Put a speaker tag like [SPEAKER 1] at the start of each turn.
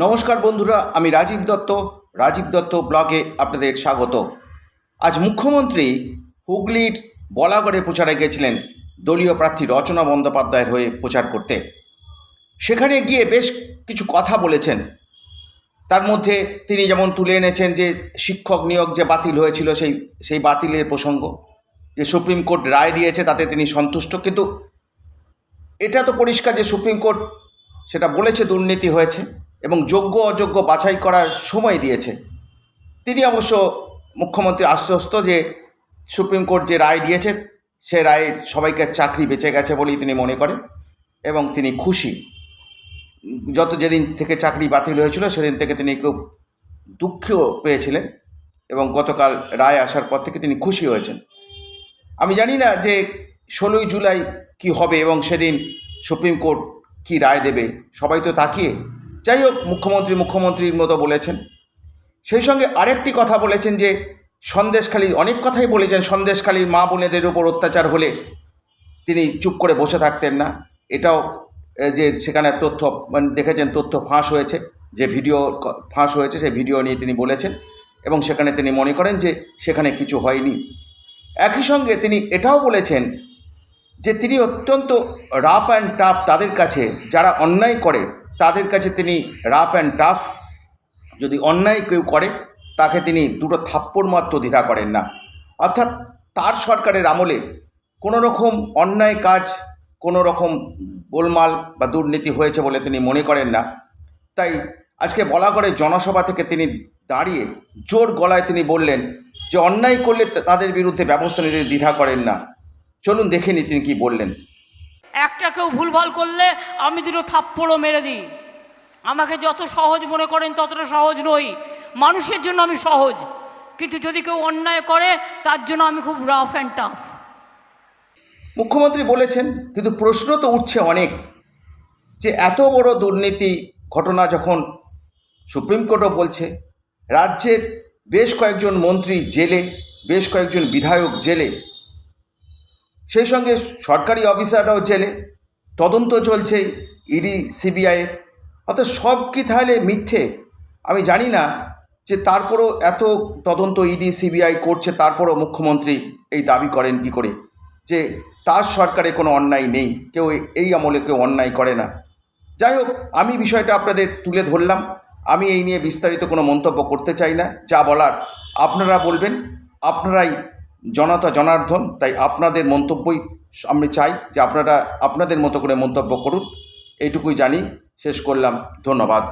[SPEAKER 1] নমস্কার বন্ধুরা, আমি রাজীব দত্ত ব্লগে আপনাদের স্বাগত। আজ মুখ্যমন্ত্রী হুগলির বলাগড়ে প্রচারে গেছিলেন দলীয় প্রার্থী রচনা বন্দ্যোপাধ্যায়ের হয়ে প্রচার করতে। সেখানে গিয়ে বেশ কিছু কথা বলেছেন। তার মধ্যে তিনি যেমন তুলে এনেছেন যে শিক্ষক নিয়োগ যে বাতিল হয়েছিল সেই বাতিলের প্রসঙ্গ, যে সুপ্রিম কোর্ট রায় দিয়েছে তাতে তিনি সন্তুষ্ট, কিন্তু এটা তো পরিষ্কার যে সুপ্রিম কোর্ট সেটা বলেছে দুর্নীতি হয়েছে এবং যোগ্য অযোগ্য বাছাই করার সময় দিয়েছে। তিনি অবশ্য মুখ্যমন্ত্রী আশ্বস্ত যে সুপ্রিম কোর্ট যে রায় দিয়েছে সে রায়ে সবাইকে চাকরি বেঁচে গেছে বলেই তিনি মনে করেন এবং তিনি খুশি। যেদিন থেকে চাকরি বাতিল হয়েছিল সেদিন থেকে তিনি খুব দুঃখও পেয়েছিলেন এবং গতকাল রায় আসার পর থেকে তিনি খুশি হয়েছেন। আমি জানি না যে 16ই জুলাই কি হবে এবং সেদিন সুপ্রিম কোর্ট কি রায় দেবে, সবাই তো তাকিয়ে। যাই হোক, মুখ্যমন্ত্রীর মতো বলেছেন। সেই সঙ্গে আরেকটি কথা বলেছেন যে সন্দেশখালীর অনেক কথাই বলেছেন, সন্দেশখালীর মা বোনেদের উপর অত্যাচার হলে তিনি চুপ করে বসে থাকতেন না। এটাও যে সেখানে তথ্য দেখেছেন, তথ্য ফাঁস হয়েছে, যে ভিডিও ফাঁস হয়েছে সেই ভিডিও নিয়ে তিনি বলেছেন এবং সেখানে তিনি মনে করেন যে সেখানে কিছু হয়নি। একই সঙ্গে তিনি এটাও বলেছেন যে তিনি অত্যন্ত রাফ অ্যান্ড টাফ তাদের কাছে যারা অন্যায় করে, তাদের কাছে তিনি রাফ অ্যান্ড টাফ। যদি অন্যায় কেউ করে তাকে তিনি দুটো থাপ্পড় মাত্র দ্বিধা করেন না। অর্থাৎ তার সরকারের আমলে কোনো রকম অন্যায় কাজ, কোনো রকম গোলমাল বা দুর্নীতি হয়েছে বলে তিনি মনে করেন না। তাই আজকে বলাগড়ে জনসভা থেকে তিনি দাঁড়িয়ে জোর গলায় তিনি বললেন যে অন্যায় করলে তাদের বিরুদ্ধে ব্যবস্থা নিতে দ্বিধা করেন না। চলুন দেখে নি তিনি কি বললেন।
[SPEAKER 2] একটা কেউ ভুলভাল করলে আমি দুটো থাপ্পড়ও মেরে দিই। আমাকে যত সহজ মনে করেন ততটা সহজ নই। মানুষের জন্য আমি সহজ, কিন্তু যদি কেউ অন্যায় করে তার জন্য আমি খুব রাফ অ্যান্ড টাফ।
[SPEAKER 1] মুখ্যমন্ত্রী বলেছেন, কিন্তু প্রশ্ন তো উঠছে অনেক যে এত বড় দুর্নীতি ঘটনা যখন সুপ্রিম কোর্টও বলছে, রাজ্যের বেশ কয়েকজন মন্ত্রী জেলে, বেশ কয়েকজন বিধায়ক জেলে, সেই সঙ্গে সরকারি অফিসাররাও জেলে, তদন্ত চলছে ইডি সিবিআই, অর্থাৎ সব কি তাহলে মিথ্যে? আমি জানি না যে তারপরও এত তদন্ত ইডি সিবিআই করছে, তারপরও মুখ্যমন্ত্রী এই দাবি করেন কি করে যে তার সরকারে কোনো অন্যায় নেই, কেউ এই আমলে কেউ অন্যায় করে না। যাই হোক, আমি বিষয়টা আপনাদের তুলে ধরলাম। আমি এই নিয়ে বিস্তারিত কোনো মন্তব্য করতে চাই না। যা বলার আপনারা বলবেন, আপনারাই জনতা জনার্দন, তাই আপনাদের মন্তব্যই আমি চাই যে আপনারা আপনাদের মতো করে মন্তব্য করুন। এইটুকুই জানি, শেষ করলাম। ধন্যবাদ।